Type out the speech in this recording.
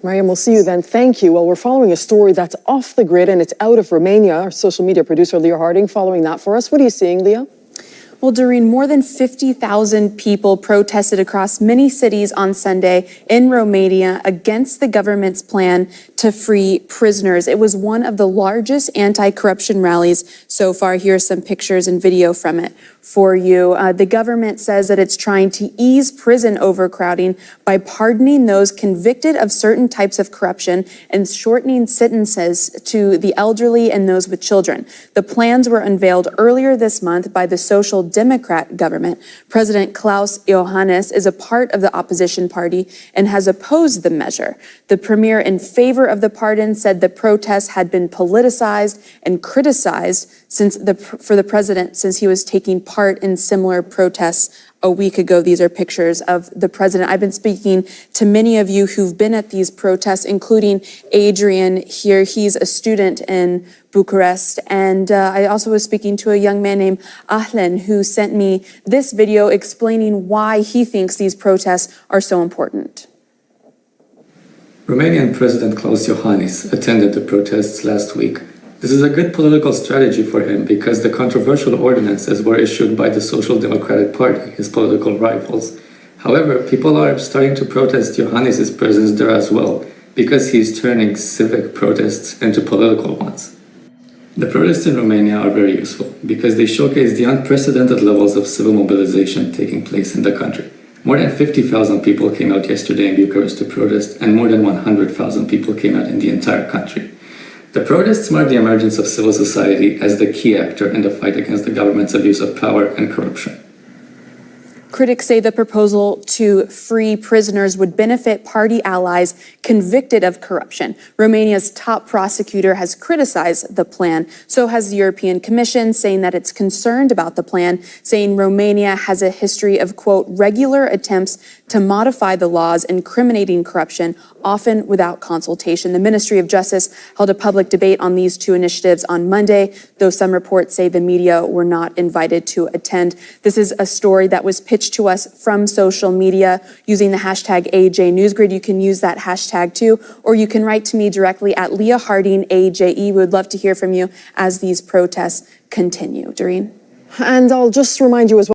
Mariam, we'll see you then. Thank you. Well, we're following a story that's off the grid and it's out of Romania. Our social media producer, Leah Harding, following that for us. What are you seeing, Leah? Well, Doreen, more than 50,000 people protested across many cities on Sunday in Romania against the government's plan to free prisoners. It was one of the largest anti-corruption rallies so far. Here are some pictures and video from it for you. The government says that it's trying to ease prison overcrowding by pardoning those convicted of certain types of corruption and shortening sentences to the elderly and those with children. The plans were unveiled earlier this month by the Social Democrat government. President Klaus Iohannis is a part of the opposition party and has opposed the measure. The premier in favor of the pardon said the protests had been politicized and criticized for the president since he was taking part in similar protests a week ago. These are pictures of the president. I've been speaking to many of you who've been at these protests, including Adrian here. He's a student in Bucharest. And I also was speaking to a young man named Ahlen who sent me this video explaining why he thinks these protests are so important. Romanian President Klaus Iohannis attended the protests last week. This is a good political strategy for him because the controversial ordinances were issued by the Social Democratic Party, his political rivals. However, people are starting to protest Iohannis' presence there as well because he's turning civic protests into political ones. The protests in Romania are very useful because they showcase the unprecedented levels of civil mobilization taking place in the country. More than 50,000 people came out yesterday in Bucharest to protest, and more than 100,000 people came out in the entire country. The protests mark the emergence of civil society as the key actor in the fight against the government's abuse of power and corruption. Critics say the proposal to free prisoners would benefit party allies convicted of corruption. Romania's top prosecutor has criticized the plan. So has the European Commission, saying that it's concerned about the plan, saying Romania has a history of, quote, regular attempts to modify the laws incriminating corruption, often without consultation. The Ministry of Justice held a public debate on these two initiatives on Monday, though some reports say the media were not invited to attend. This is a story that was pitched to us from social media using the hashtag AJNewsGrid. You can use that hashtag too, or you can write to me directly at Leah Harding AJE. We would love to hear from you as these protests continue. Doreen? And I'll just remind you as well.